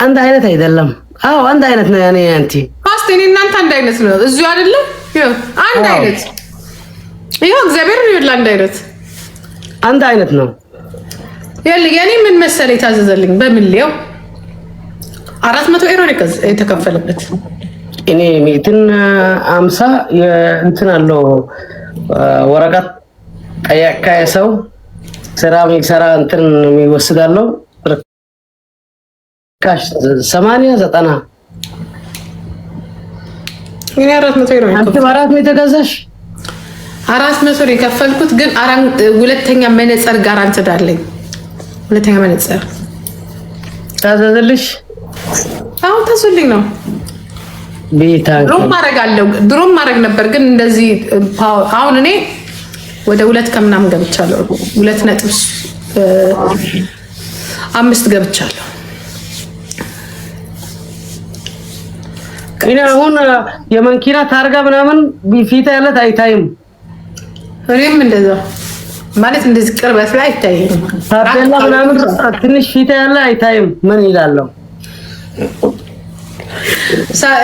አንድ አይነት አይደለም። አዎ አንድ አይነት ነው። ያኔ አንቺ ፋስት እኔ እናንተ አንድ አይነት ነው። እዚሁ አይደለም ይኸው አንድ አይነት ይኸው እግዚአብሔር ይወላ አንድ አይነት ነው። የኔ ምን መሰለኝ የታዘዘልኝ በሚሊዮን 400 ዩሮ የተከፈለበት እኔ 150 እንትን አለው ወረቀት ጠያቃ ሰው ስራ የሚሰራ እንትን የሚወስዳለው ካሽ 80 90 እኔ 400 ዩሮ አንተ 400 ተገዛሽ 400 የከፈልኩት ግን ሁለተኛ መነጽር ጋራንት ዳለኝ። ሁለተኛ መነጽር ታዘዘልሽ? አሁን ተሱልኝ ነው ቤታ ድሮም ማድረግ ነበር ግን እንደዚህ አሁን እኔ ወደ 2 ከምናምን ገብቻለሁ። 2.5 ገብቻለሁ። እኔ አሁን የመንኪና ታርጋ ምናምን ቢፊታ ያለት አይታይም። እኔም እንደዛው ማለት እንደዚህ ቅርበት ላይ አይታይም። ታርጋ ምናምን ትንሽ ፊታ ያለ አይታይም። ምን ይላለው?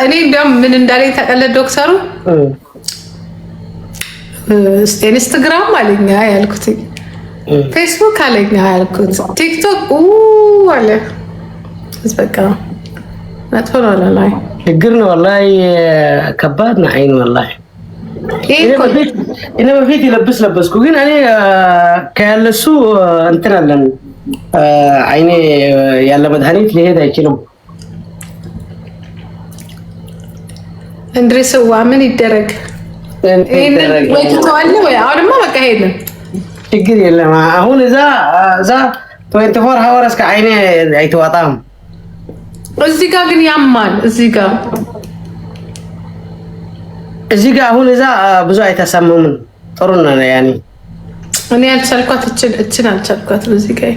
እኔ እንደውም ምን እንዳለኝ ተቀለደ ዶክተሩ ኢንስታግራም አለኛ ያልኩት ፌስቡክ አለኛ ያልኩት ቲክቶክ አለ በቃ መጥፎ ነው ላይ ችግር ነው ወላሂ ከባድ ነው። አይን ወላሂ እኔ በፊት ለበስኩ ግን እኔ ከያለሱ እንትን አለን አይኔ ያለ መድኃኒት ሊሄድ አይችልም። እንድሪስዋ ምን ይደረግ ወይ ተዋለ ወይ አሁንማ በቃ ሄድን ችግር የለም። አሁን እዛ 24 ሀወርስ ከአይኔ አይተዋጣም። እዚህ ጋር ግን ያማል። እዚህ ጋር አሁን እዛ ብዙ አይተሰማም። ጥሩ ነው ያኔ እኔ አልቻልኳት እችን አልቻልኳት። እዚህ ጋር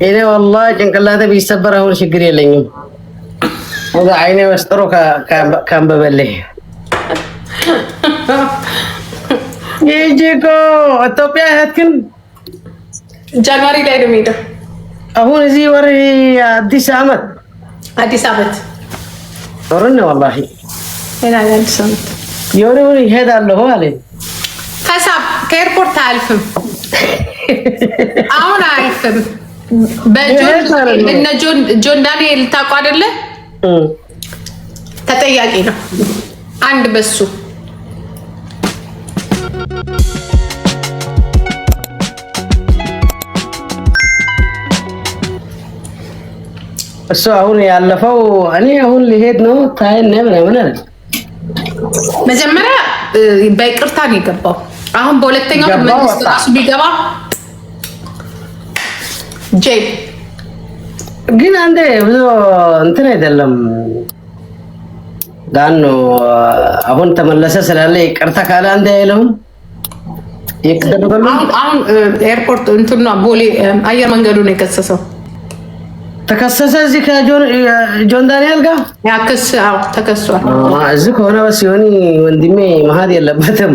እኔ والله ጭንቅላቴ ቢሰበር አሁን ችግር የለኝም። ወደ አይኔ ወስጥሮ ካምበበልህ ይጂኮ ኢትዮጵያ ሄድክን ጃንዋሪ ላይ ነው የሚሄደው። አሁን እዚህ ወር አዲስ አመት ወርነ والله እኔ አዲስ አመት የወሬውን ይሄዳለሁ አለ ከኤርፖርት አልፍም አሁን አልፍም። ጆን ዳንኤል ታውቁ አይደለ? ተጠያቂ ነው አንድ በሱ እሱ አሁን ያለፈው እኔ አሁን ሊሄድ ነው ታይነ ምናምን አለ። መጀመሪያ በይቅርታ ነው የገባው። አሁን በሁለተኛው መንግስት ራሱ ቢገባ ጄ ግን አንዴ ብዙ እንትን አይደለም ዳን ነው አሁን ተመለሰ ስላለ ይቅርታ ካለ አንዴ አይለውም። አሁን ኤርፖርት እንትን ነው ቦሌ አየር መንገዱ ነው የከሰሰው። ተከሰሰ እዚህ ከጆን ዳንኤል ጋር ያከስ ተከሷል። እዚህ ከሆነ በስ ይሆን ወንድሜ መሀድ የለበትም።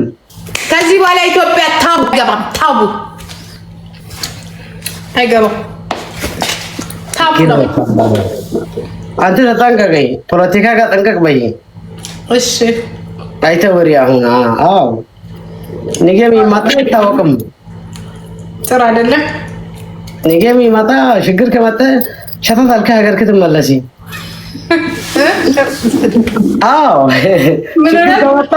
ከዚህ በኋላ ኢትዮጵያ ታቡ አይገባም። ታቡ ነው። አንተ ተጠንቀቀኝ፣ ፖለቲካ ጋር ጠንቀቅ በይ። እሺ አይተወሪ አሁን አዎ ነገም ይመጣ አይታወቅም። ጥሩ አይደለም። ነገም ይመጣ ችግር ከመጣ ሸታት አልካ ሀገር ክትመለሲ አዎ ምን ከመጣ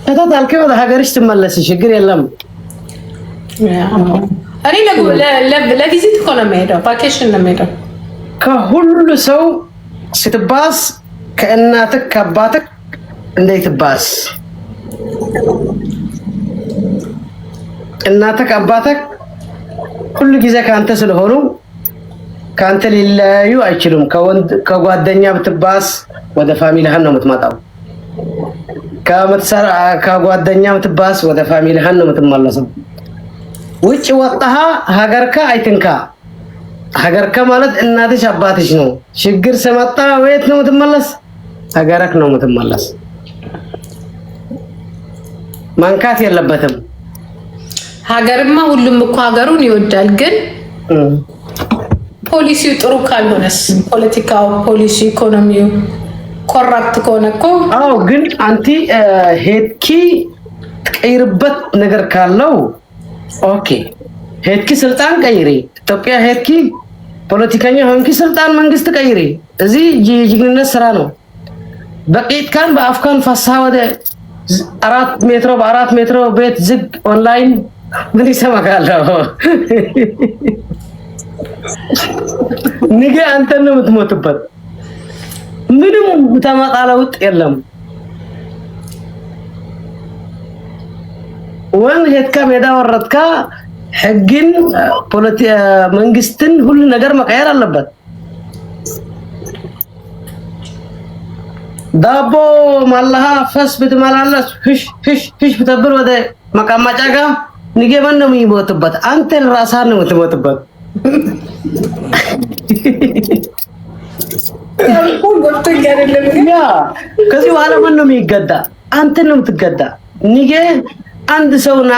ሸታት አልካ ወደ ሀገርሽ ትመለሲ ችግር የለም። እኔ ለቪዚት እኮ ነው የምሄደው፣ ቫኬሽን ነው የምሄደው። ከሁሉ ሰው ስትባስ ከእናትህ ከአባትህ እንዴት ባስ እናትህ አባትህ ሁሉ ጊዜ ካንተ ስለሆኑ ካንተ ሊለያዩ አይችሉም። ከጓደኛ ብትባስ ወደ ፋሚሊህን ነው የምትመጣው። ከጓደኛ ብትባስ ወደ ፋሚሊህን ነው የምትመለሰው። ውጭ ወጣሃ ሀገርካ አይትንካ። ሀገርካ ማለት እናትሽ አባትሽ ነው። ችግር ሲመጣ ወዴት ነው የምትመለስ? ሀገርክ ነው የምትመለስ። ማንካት የለበትም። ሀገርማ ሁሉም እኮ ሀገሩን ይወዳል፣ ግን ፖሊሲው ጥሩ ካልሆነስ ፖለቲካው ፖሊሲ ኢኮኖሚው ኮራፕት ከሆነ እኮ አዎ ግን አንቲ ሄድኪ ትቀይርበት ነገር ካለው ኦኬ ሄድኪ ስልጣን ቀይሪ ኢትዮጵያ ሄድኪ ፖለቲከኛ ሆንኪ ስልጣን መንግስት ቀይሪ እዚህ ጅግንነት ስራ ነው በቂት ካን በአፍካን ፈሳህ ወደ 4 ሜትር በ4 ሜትር ቤት ዝግ ኦንላይን ምን ይሰማካለው ንገ አንተ ነው የምትሞትበት ምንም ተማጣለውጥ የለም ወን ሄድካ ሜዳ ወረድካ ህግን ፖለቲካ መንግስትን ሁሉ ነገር መቀየር አለበት ዳቦ ማላሃ ፈስ ብትመላለስ ፍሽ ብትብል ወደ መቀመጫ ጋር ንገበን ነው የሚሞትበት አንተ ራስህ ነው የምትሞትበት ያ ከዚህ በኋላ ማን ነው የሚገዳ አንተ ነው የምትገዳ ንገ አንድ ሰውና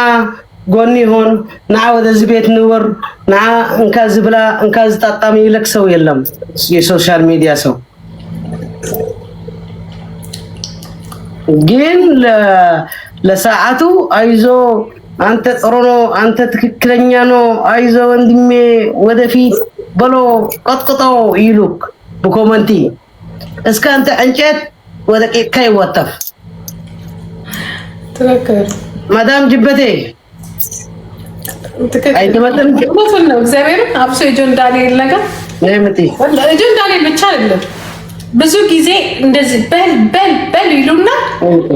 ጎን ይሆን ና ወደዚህ ቤት ንወር ና እንካዝ ብላ እንካዝ ጣጣሚ ለክሰው የለም የሶሻል ሚዲያ ሰው ግን ለሰዓቱ አይዞ አንተ ጥሩ ነው አንተ ትክክለኛ ነው አይዞ ወንድሜ ወደፊት ብሎ ቀጥቅጠው ይሉክ በኮሜንት እስከ አንተ እንጨት ወደ ቄካ ይወጣፍ ትክክል ማዳም ጅበቴ አይተመጠን ነው እግዚአብሔር አብሶ የጆን ዳንኤል ነገር ነምቲ ጆን ዳንኤል ብቻ አይደለም ብዙ ጊዜ እንደዚህ በል ይሉና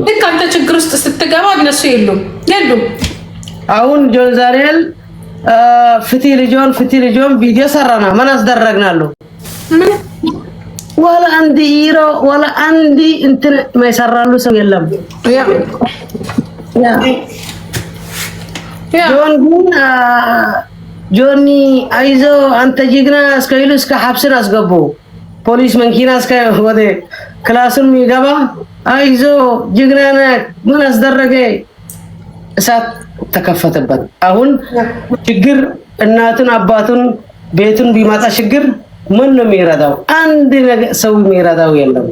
ልክ አንተ ችግር ውስጥ ስትገባ እነሱ የሉም አሁን ጆን ዳንኤል ፍቲ ልጆን ቪዲዮ ሰራና ምን አስደረግናለሁ ወላ አንዲ ኢሮ ወላ አንዲ እንትን ማይሰራሉ ሰው የለም ያ ጆኒ አይዞ አንተ ጅግና እስከይሉ እስከ ሐብስን አስገቡ ፖሊስ መንኪና እስከ ወደ ክላስን የሚገባ አይዞ ጅግና ምን አስደረገ እሳት ተከፈተበት አሁን ችግር እናቱን አባቱን ቤቱን ቢመጣ ችግር ምን ነው የሚረዳው አንድ ሰው የሚረዳው የለም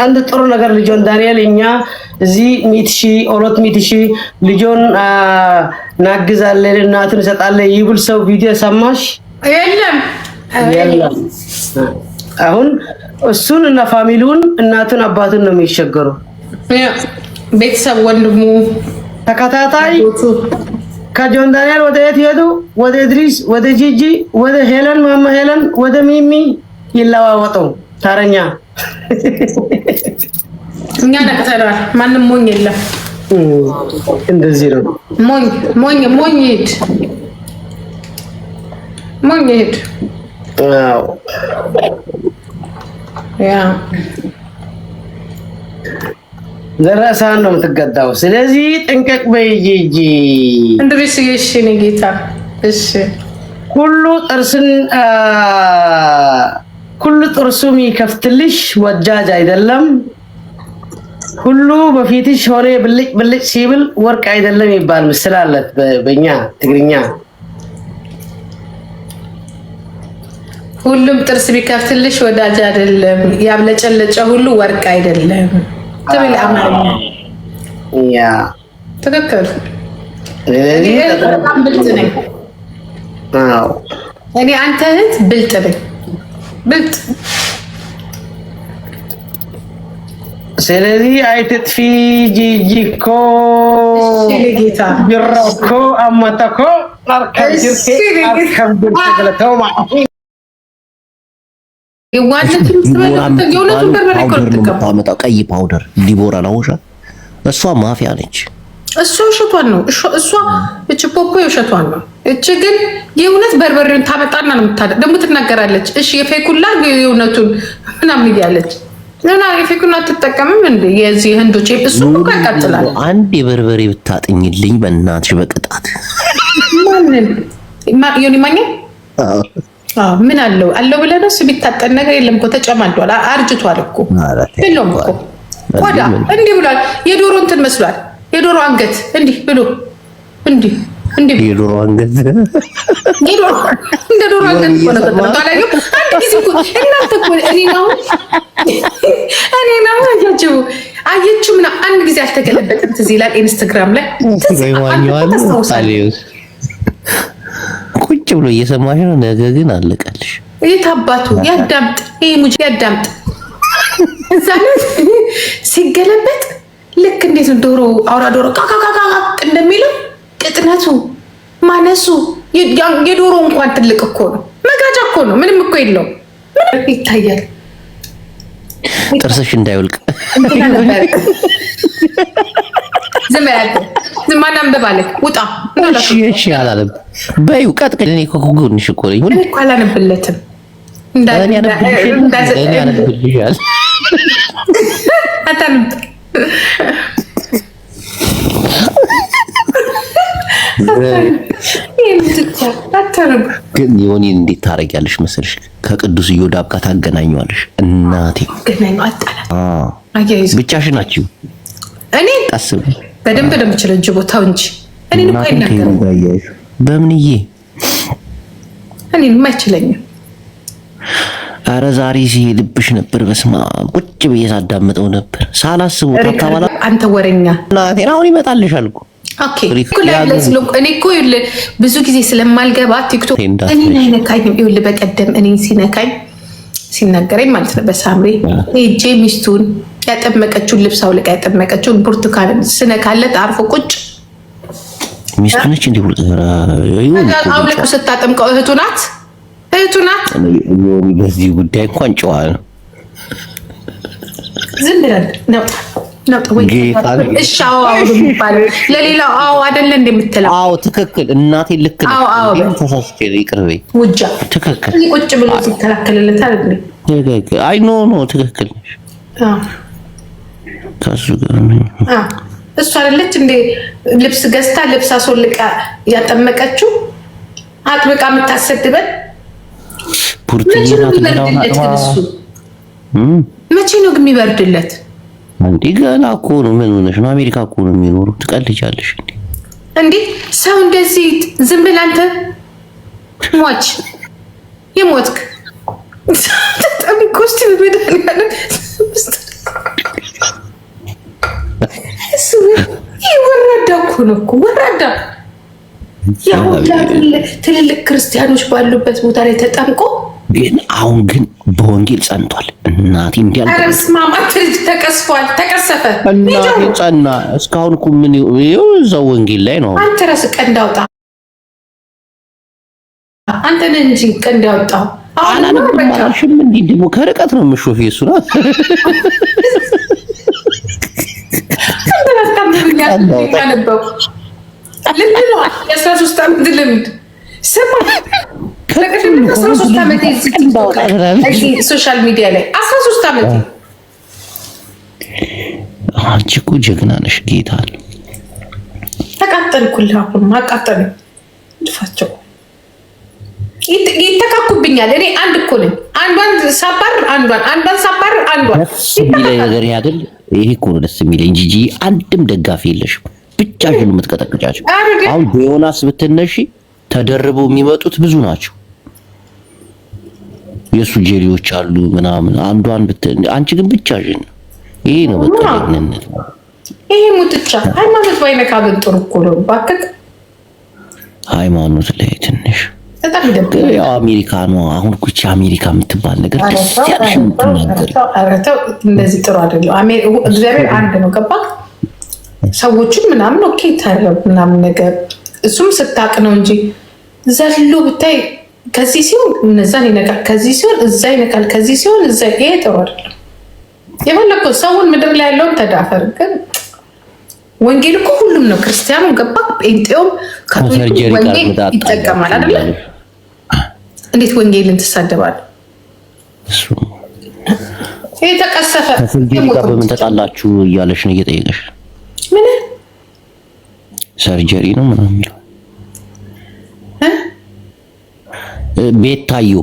አንድ ጥሩ ነገር ልጆን ዳንኤል እኛ እዚህ ሚትሺ ኦሎት ሚትሺ ልጆን ናግዛለን እናቱን ሰጣለን ይብል ሰው ቪዲዮ ሰማሽ የለም አሁን እሱን እና ፋሚሊውን እናቱን አባቱን ነው የሚሸገሩ ቤተሰብ ወንድሙ ተከታታይ ከጆን ዳንኤል ወደ የት ሄዱ ወደ ድሪስ ወደ ጂጂ ወደ ሄለን ማማ ሄለን ወደ ሚሚ ይለዋወጡ ታረኛ እኛ ነቅተናል ማንም ሞኝ የለም እንደዚህ ነው ሞኝ ሄድ አዎ ያ ዘራሳን ነው የምትገዳው ስለዚህ ጥንቀቅ በይ ጂጂ እንድሪስ እሺ ነጌታ እሺ ሁሉ ጥርሱም ይከፍትልሽ ወጃጅ አይደለም ሁሉ በፊትሽ ሆነ ብልጭ ሲብል ወርቅ አይደለም ይባል ምስል አለት በእኛ ትግርኛ ሁሉም ጥርስ ቢከፍትልሽ ወዳጅ አይደለም ያብለጨለጨ ሁሉ ወርቅ አይደለም ትብል አማርኛ ያ ትክክል በጣም ብልጥ ነኝ አዎ እኔ አንተ እህት ብልጥ ነኝ ብልጥ ስለዚህ አይትጥፊ ጂጂኮ ጌታ ቢራኮ አማታኮ አርከብ ገለተው ቀይ ፓውደር ዲቦራ ላውሻ እሷ ማፊያ ነች እሷ ውሸቷን ነው እሷ እቺ ፖፖ ውሸቷን ነው እቺ ግን የእውነት በርበሬውን ታመጣና ነው ደግሞ ትናገራለች እሺ የፌኩላ የእውነቱን ምናምን ይያለች ለና የፌኩና ትጠቀምም እንዴ የዚህ ህንዶች እሱ እኮ ያቃጥላል አንድ የበርበሬ ብታጥኝልኝ በእናትሽ በቅጣት ዮኒ ማኛ ምን አለው ብለህ ነው ቢታጠን ነገር የለም እኮ ተጨማልዷል አርጅቷል እኮ የለውም እኮ ቆዳ እንዲህ ብሏል የዶሮ እንትን መስሏል የዶሮ አንገት እንዲህ ብሎ እንዲህ እንዴ የዶሮ አንገት እንደ ዶሮ አንገት ሆነ ተጠቃላዩ አንድ ጊዜ እኮ እናንተ እኮ እኔ ነው አየችው ምን አንድ ጊዜ አልተገለበጠም ትዝ ይላል ኢንስታግራም ላይ ቁጭ ብሎ እየሰማሽ ነው። ነገ ግን አለቀልሽ። የታባቱ ያዳምጥ ይሄ ሙጂ ያዳምጥ እዛ ሲገለበጥ ልክ እንዴት ነው ዶሮ አውራ ዶሮ ቃቃቃቃ እንደሚለው ቅጥነቱ ማነሱ የዶሮ እንኳን ትልቅ እኮ ነው። መጋጃ እኮ ነው። ምንም እኮ የለውም። ምን ይታያል? ጥርስሽ እንዳይወልቅ ዝም ማናም በባለክ ውጣ። እሺ አላለም በይው ቀጥቅጥ። እኔ እኮ ጎንሽ እኮ ነኝ። እኔ እኮ አላነብለትም እኔ አነብልሻል አታንብ ግን ዮኒን እንዴት ታረጊያለሽ መሰልሽ? ከቅዱስ ኢዮዳብ ጋር ታገናኘዋለሽ። እናቴ ብቻሽን ናችሁ። እኔ ቀስብ በደንብ እንደምችለው እንጂ ቦታው እንጂ እኔን እኮ አይናገርም። በምንዬ እኔን አይችለኝም። አረ ዛሬ ሲልብሽ ነበር። በስማ ቁጭ ብዬ ሳዳምጠው ነበር ሳላስበው ታካባላ። አንተ ወረኛ እናቴ አሁን ይመጣልሻል እኮ ኦኬ እኔ እኮ ብዙ ጊዜ ስለማልገባ ቲክቶክ እኔን አይነካኝም። ይኸውልህ በቀደም እኔን ሲነካኝ ሲናገረኝ ማለት ነው በሳምሪ ሄጄ ሚስቱን ያጠመቀችውን ልብስ አውልቃ ያጠመቀችውን ብርቱካን ስነካለት አርፎ ቁጭ ሚስቱ ነች እንዴ? አውልቁ ስታጠምቀው እህቱ ናት። በዚህ ጉዳይ እንኳን ጨዋ ነው። ዝም ብለን ነው እሺ አዎ የሚባለው ለሌላው አዎ አይደለ እንደምትለው አዎ ትክክል። እናቴ ልክ ነው። ተሳስቼ ይቅርበኝ ውጃ ትክክል። ቁጭ ብሎ ሲከላከልለት አይደል? አይ ኖ ትክክል ነሽ። ከሱ ጋር እሱ አይደለች እንደ ልብስ ገዝታ ልብስ አስወልቃ ያጠመቀችው አጥብቃ የምታሰድበን መቼ ነው ግን የሚበርድለት? እንዴ ገና እኮ ነው። ምን ሆነሽ ነው? አሜሪካ እኮ ነው የሚኖረው። ትቀልጃለሽ እንዴ? እንዴ ሰው እንደዚህ ዝም ብለህ አንተ ሞች የሞትክ ተጠሚ ኮስቲ በመድኃኒዓለም እሱ ወራዳ እኮ ነው እኮ ወራዳ። ያው ትልልቅ ክርስቲያኖች ባሉበት ቦታ ላይ ተጠምቆ ግን አሁን ግን በወንጌል ጸንቷል። እናቴ እንዲያል አረስማማት ተቀስፏል፣ ተቀሰፈ እናቴ ጸና። እስካሁን እኮ ምን ይኸው እዛው ወንጌል ላይ ነው። አንተ ራስህ ቀንድ አውጣ። አንተ ነህ እንጂ ቀንድ አውጣው። አላነብም አላልሽም እንዴ? ደግሞ ከርቀት ነው የምሾፍ እሱ ነው። ልምድ ነው። የ13 ዓመት ልምድ ስማ ሶሻል ሚዲያ ላይ 13 ዓመት። አንቺ እኮ ጀግና ነሽ። ጌታ አለ ተቃጠልኩልህ። አሁን አቃጠሉ ድፋቸው ይተካኩብኛል። እኔ አንድ እኮ ነኝ። አንዷን ሳባር አንዷን ሳባር አንዷን የሚለኝ ነገር ያገል ይሄ እኮ ነው ደስ የሚለኝ። ጂጂ አንድም ደጋፊ የለሽም፣ ብቻሽን የምትቀጠቅጫቸው። አሁን በዮናስ ብትነሺ ተደርበው የሚመጡት ብዙ ናቸው። የሱ ጄሪዎች አሉ ምናምን። አንዷን አንቺ ግን ብቻሽን። ይሄ ነው በቃ ለነነት ይሄ ሙጥቻ ሃይማኖት ባይነካ ግን ጥሩ እኮ ነው። ባከክ ሃይማኖት ላይ ትንሽ በጣም ይደብራል። ያው አሜሪካ ነው አሁን እኮ አሜሪካ የምትባል ነገር ደስ ያለሽ የምትናገር አረተው እንደዚህ ጥሩ አይደለም። እግዚአብሔር አንድ ነው። ገባ ሰዎችን ምናምን ኦኬ ታረብ ምናምን ነገር እሱም ስታቅ ነው እንጂ ዘሎ ብታይ ከዚህ ሲሆን እነዛን ይነካል፣ ከዚህ ሲሆን እዛ ይነካል፣ ከዚህ ሲሆን እዛ። ይሄ ጥሩ አይደለም። የፈለከው ሰውን ምድር ላይ ያለውን ተዳፈር። ግን ወንጌል እኮ ሁሉም ነው። ክርስቲያኑ ገባ፣ ጴንጤውም ካቶሊኩም ወንጌል ይጠቀማል አይደለ? እንዴት ወንጌልን ትሳደባለህ? እሱ ይሄ ተቀሰፈ ከሰርጀሪ ጋር በምን ተጣላችሁ እያለሽ ነው እየጠየቀሽ። ምን ሰርጀሪ ነው ምናምን ቤታዮ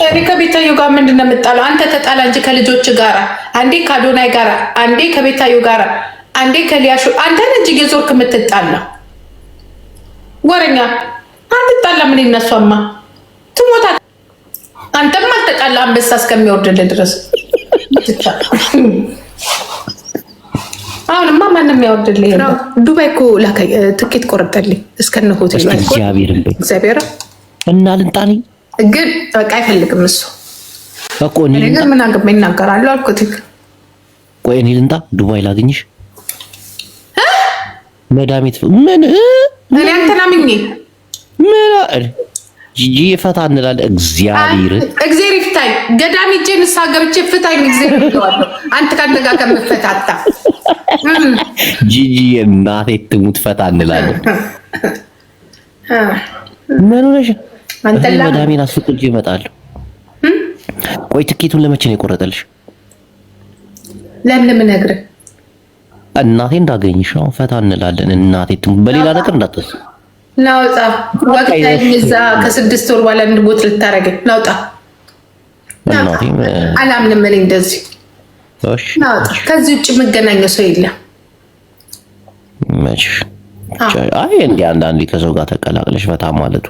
እኔ ከቤታዮ ጋር ምንድን ነው የምጣለው? አንተ ተጣላ እንጂ ከልጆች ጋር አንዴ ከአዶናይ ጋር አንዴ ከቤታዮ ጋር አንዴ ከሊያሾ አንተ ነህ እንጂ የዞርክ የምትጣላ ወረኛ አንጣላ ምን ይነሷማ ትሞታ አንተም አልተጣላ አንበሳ እስከሚወርድልህ ድረስ አሁንማ ማንም ያወርድልህ ነው። ዱባይ እኮ ላከኝ ትኬት ቆርጠልኝ እስከነ ሆቴል ላይ እግዚአብሔር እና ልንጣኒ ግን በቃ አይፈልግም እሱ እኮ እኔ ግን ምን አገባኝ እናገራለሁ አልኩት። ቆይ እኔ ልንጣ ዱባይ ላግኝሽ መዳሚት ምን እኔ አንተና ምኝ ምን ጂጂ ፈታ እንላለን። እግዚአብሔር ይፍታኝ ገዳም ሂጅ ንስሓ ገብቼ ፍታኝ እግዚአብሔር ይዋለው አንተ ካንተ ጋር ከመፈታታ ጂጂ እናቴ ትሙት ፈታ እንላለን። ምን ሆነሽ አንተ ለዳሚና አስፈቅጄ እመጣለሁ። ቆይ ትኬቱን ለመቼ ነው የቆረጠልሽ? ለምን እነግርህ እናቴ እንዳገኝሽ ነው። ፈታ እንላለን። እናቴ ትሙት በሌላ ነገር እንዳትስ ናውጣ ወቅታዬ እዛ ከ6 ወር በኋላ እንድሞት ልታረገኝ ናውጣ አላምንም እኔ እንደዚህ ናውጣ። ከዚህ ውጭ የምገናኘው ሰው የለም። መች አይ እንደ አንዳንዴ ከሰው ጋር ተቀላቅለሽ ፈታ ማለቱ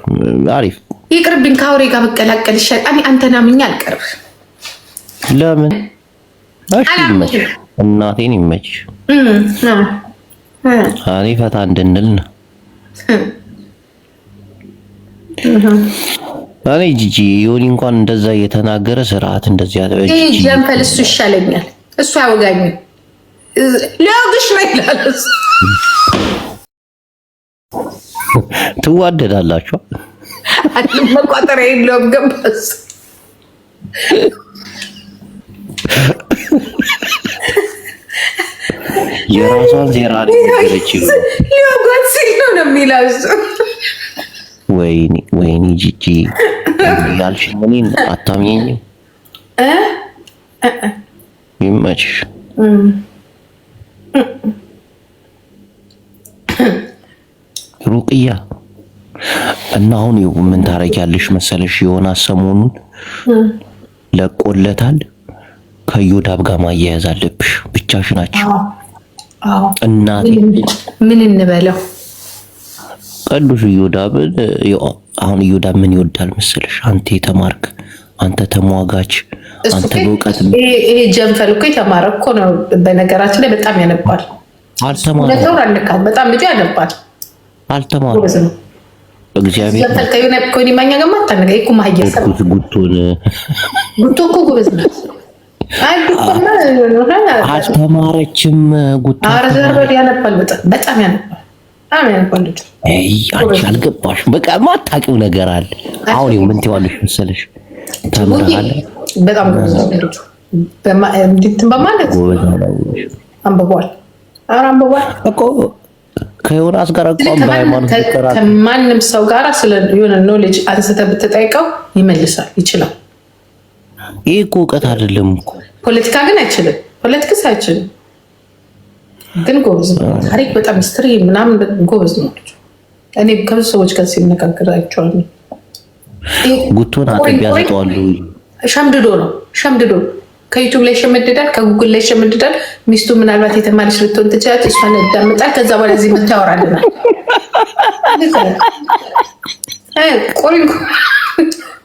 አሪፍ። ይቅርብኝ ከአውሬ ጋር መቀላቀል ይሻል። እኔ አንተና ምኛ አልቀርብ። ለምን? እሺ ይመች እናቴን ይመች። እኔ ፈታ እንድንል ነው። እኔ ጂጂ ዮኒ እንኳን እንደዛ እየተናገረ ስርዓት እንደዚህ ያለ ጂጂ ጀምፈል እሱ ይሻለኛል። እሱ አያወጋኝም። ሊያውግሽ ነው ይላል። ትዋደዳላችሁ። መቋጠሪያ የለውም ገባስ የራሷን ዜራ ነገረች ሊያውጋት ሲል ነው የሚለው እሱ። ወይኔ ጂጂ ያልሽ ምንን አታምኚኝም? ይመችሽ። ሩቅያ እና አሁን ምን ታረጊያለሽ መሰለሽ? የሆነ ሰሞኑን ለቆለታል ከዮዳብ ጋር ማያያዝ አለብሽ። ብቻሽ ናቸው። እናቴ ምን እንበለው ቅዱስ ዮዳብ አሁን ዮዳብ ምን ይወዳል መሰለሽ? አንተ የተማርክ አንተ ተሟጋች አንተ በእውቀት ይሄ ጀንፈል እኮ የተማረ እኮ ነው። በነገራችን ላይ በጣም ያነባል። አልተማረም። በጣም ልጅ ያነባል። አልተማረም። እግዚአብሔር ጀንፈል ከሆነ ኮኒ ማኛ ገማ ታነገ እኮ ማህየሰብ ጉቶ እኮ ጎበዝ ነው። አልተማረችም። ጉቶ አርዘርበድ ያነባል። በጣም ያነባል። አንቺ አልገባሽም። በቃ ማታውቂው ነገር አለ። አሁን ምን ትይዋለሽ መሰለሽ? ተምረሃል። በጣም ጎበዝ ነው። በማለት አንብቧል እኮ ከዮናስ ጋር እንኳን በሃይማኖት ከማንም ሰው ጋር ስለ የሆነ ኖሌጅ አንስተህ ብትጠይቀው ይመልሳል፣ ይችላል። ይሄ እኮ እውቀት አይደለም እኮ። ፖለቲካ ግን አይችልም። ፖለቲክስ አይችልም ግን ጎበዝ ነው። ታሪክ በጣም ሂስትሪ ምናምን ጎበዝ ነው። እኔ ከብዙ ሰዎች ጋር ሲነጋገር አይቼዋለሁ። ጉቶን አጥቢያ ዘጠዋሉ። ሸምድዶ ነው ሸምድዶ። ከዩቲዩብ ላይ ሸመድዳል፣ ከጉግል ላይ ሸመድዳል። ሚስቱ ምናልባት የተማለች ልትሆን ትችላለች። እሷን ያዳምጣል። ከዛ በኋላ እዚህ መጥቶ ያወራልናል።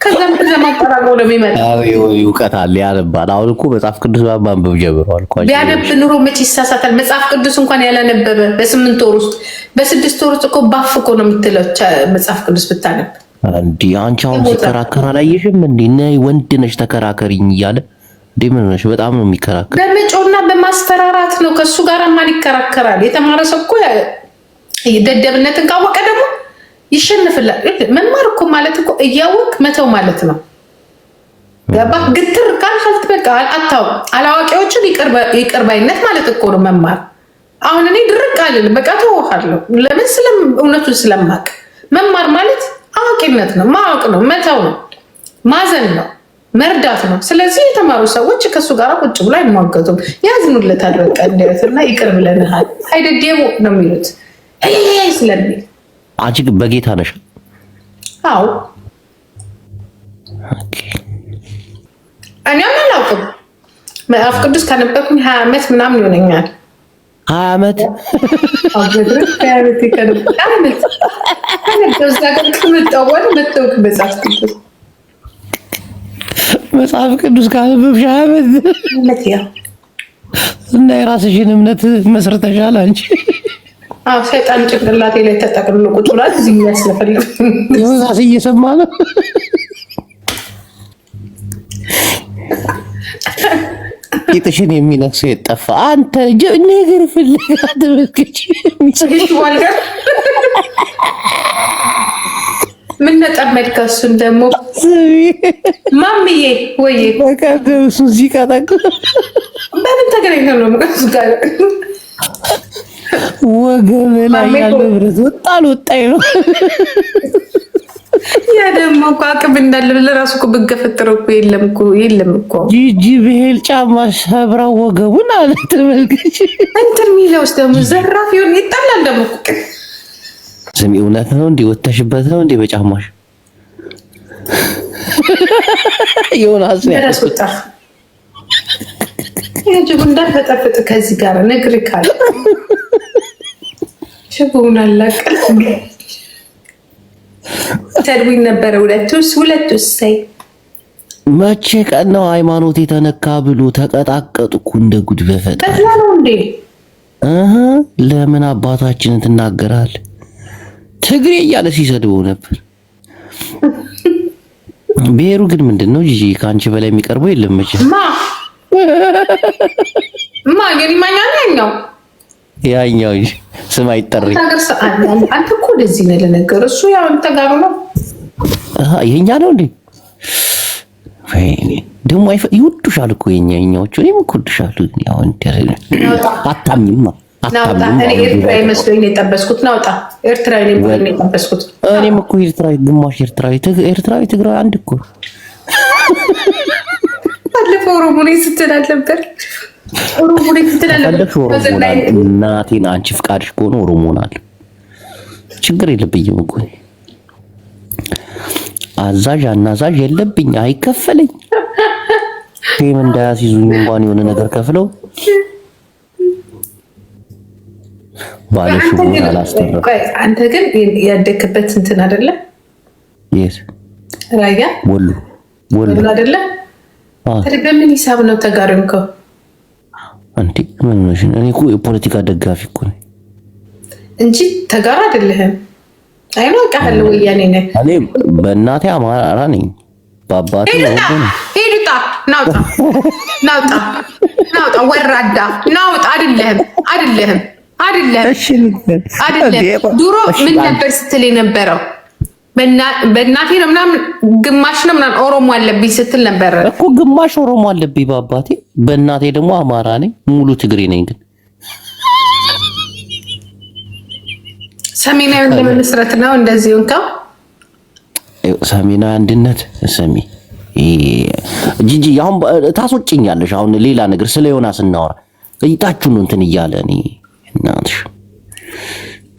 ከዛም ማጠራቀው ነው የሚመጣው። እውቀት አለ ያነባል። አሁን እኮ መጽሐፍ ቅዱስ ማንበብ ጀምሯል። ቢያነብ ኑሮ መች ይሳሳታል? መጽሐፍ ቅዱስ እንኳን ያላነበበ በ8 ወር ውስጥ በ6 ወር ውስጥ እኮ ባፍ እኮ ነው የምትለው መጽሐፍ ቅዱስ ብታነብ። እንዲ አንቺ አሁን ሲከራከር አላየሽም? እንዲ ነይ ወንድ ነሽ ተከራከሪኝ እያለ እንዴ ምን ነሽ? በጣም ነው የሚከራከር። በመጮና በማስፈራራት ነው። ከሱ ጋር ማን ይከራከራል? የተማረ ሰው እኮ ደደብነትን ካወቀ ደግሞ ይሸንፍላል። መማር እኮ ማለት እኮ እያወቅ መተው ማለት ነው። ገባ? ግትር ካልክ በቃ አታው አላዋቂዎችን ይቅር ባይነት ማለት እኮ ነው መማር። አሁን እኔ ድርቅ አልልም፣ በቃ ተወሃለሁ። ለምን? እውነቱን ስለማቅ። መማር ማለት አዋቂነት ነው፣ ማወቅ ነው፣ መተው ነው፣ ማዘን ነው፣ መርዳት ነው። ስለዚህ የተማሩ ሰዎች ከእሱ ጋር ቁጭ ብሎ አይሟገቱም፣ ያዝኑለታል። በቃ እንደትና ይቅር ብለንሃል አይደደሙ ነው የሚሉት ስለሚል። አንቺ ግን በጌታ ነሽ? አዎ። እኔም አላውቅም። መጽሐፍ ቅዱስ ካነበብኩኝ 20 ዓመት ምናምን ይሆነኛል። ዓመት አብረን ከያበት ከአመት ከዛ ጋር ከመጣወል መጥተው መጽሐፍ ቅዱስ ካነበብሽ ዓመት ያ እና የራስሽን እምነት መስርተሻል አንቺ። አዎ ሰይጣን ጭንቅላቴ ላይ ተጠቅልሎ ቁጭ ብሏል። እዚህ የሚያስለፈልግ የወዛስ እየሰማ ነው። ቂጥሽን የሚነክስ የጠፋ አንተ ነገር ፍለጋ ተመልከች። ምን ነጠመድከ? እሱን ደግሞ ማምዬ ወይ በቀደም እሱን ሲቀጠቅ በምን ተገናኝተን ነው ከእሱ ጋር ወገብ ላይ ያለው ብረት ወጣ አልወጣኝ ነው። ያ ደግሞ እኮ አቅም እንዳለ ለራሱ እኮ ብገፈጥረው እኮ የለም እኮ ጂጂ ብሄል ጫማ ሰብራው ወገቡን አለ። ተመልከች እንትን የሚለውስ ደግሞ ዘራፍ ይሁን ይጣላል ደግሞ እኮ ስሚ፣ እውነት ነው እንዴ? ወተሽበት ነው እንዴ በጫማሽ? ዮናስ ነው ያስወጣ የጅቡ እንዳልፈጠፍጥ ከዚህ ጋር ነግሬካለሁ። ሽቡን አላቀል ተድዊን ነበረ። ሁለቱስ ሳይ መቼ ቀን ነው ሃይማኖት የተነካ ብሎ ተቀጣቀጥኩ እንደ ጉድ በፈጣሪ። ከዛ ነው እንዴ? ለምን አባታችንን ትናገራል? ትግሬ እያለ ሲሰድበው ነበር። ብሔሩ ግን ምንድነው? ጂጂ ከአንቺ በላይ የሚቀርበው የለም መቼ። የሪማኛ ነው ያኛው ስም አይጠሪ። አንተ እኮ እንደዚህ ነው ለነገሩ። እሱ ያው አንተ ጋር ነው። የኛ ነው እንዴ? ደግሞ ይወዱሻል እኮ የኛዎቹ። እኔም እኮ እወድሻለሁ። ያው አታምኝማ። እኔ ኤርትራዊ መስሎኝ የጠበስኩት ናውጣ። ኤርትራዊ ነው የጠበስኩት። እኔም እኮ ኤርትራዊ፣ ግማሽ ኤርትራዊ ትግራዊ አንድ እኮ። ባለፈው ኦሮሞ ነኝ ስትል አልነበር? ኦሮሞ ነኝ ስትል አልነበር? እናቴን አንቺ ፍቃድሽ ከሆነ ኦሮሞ ናት፣ ችግር የለብኝም እኮ። አዛዥ አናዛዥ የለብኝ፣ አይከፈለኝ። ፌም እንዳያስይዙኝ እንኳን የሆነ ነገር ከፍለው ባለሽው አላስተረፈ። አንተ ግን ያደክበት እንትን አይደለ? የት ራያ ወሎ አይደለ? በምን ሂሳብ ነው ተጋሪንከው? አንዴ ምን ነው? እኔ እኮ የፖለቲካ ደጋፊ እኮ ነኝ እንጂ ተጋራ አይደለህም። አይኖ ቃል ወያኔ ነህ። እኔ በእናቴ አማራ ነኝ፣ በአባቴ ነው። ሄዱጣ ናውጣ ወራዳ ናውጣ። አይደለህም። ድሮ ምን ነበር ስትል የነበረው? በእናቴ ነው ምናምን ግማሽ ነው ምናምን ኦሮሞ አለብኝ ስትል ነበር እኮ። ግማሽ ኦሮሞ አለብኝ በአባቴ፣ በእናቴ ደግሞ አማራ ነኝ፣ ሙሉ ትግሬ ነኝ። ግን ሰሜናዊ ለመመስረት ነው እንደዚህ እንካ ሰሜናዊ አንድነት ሰሚ ጂጂ አሁን ታስወጭኛለሽ። አሁን ሌላ ነገር ስለ ዮናስ እናወራ እይታችሁን እንትን እያለ እኔ እናትሽ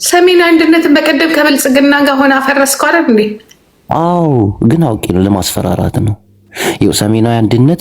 ሰሜናዊ አንድነትን በቀደም ከብልጽግና ጋር ሆነ አፈረስከው አይደል እንዴ? አዎ፣ ግን አውቄ ነው ለማስፈራራት ነው። ይኸው ሰሜናዊ አንድነት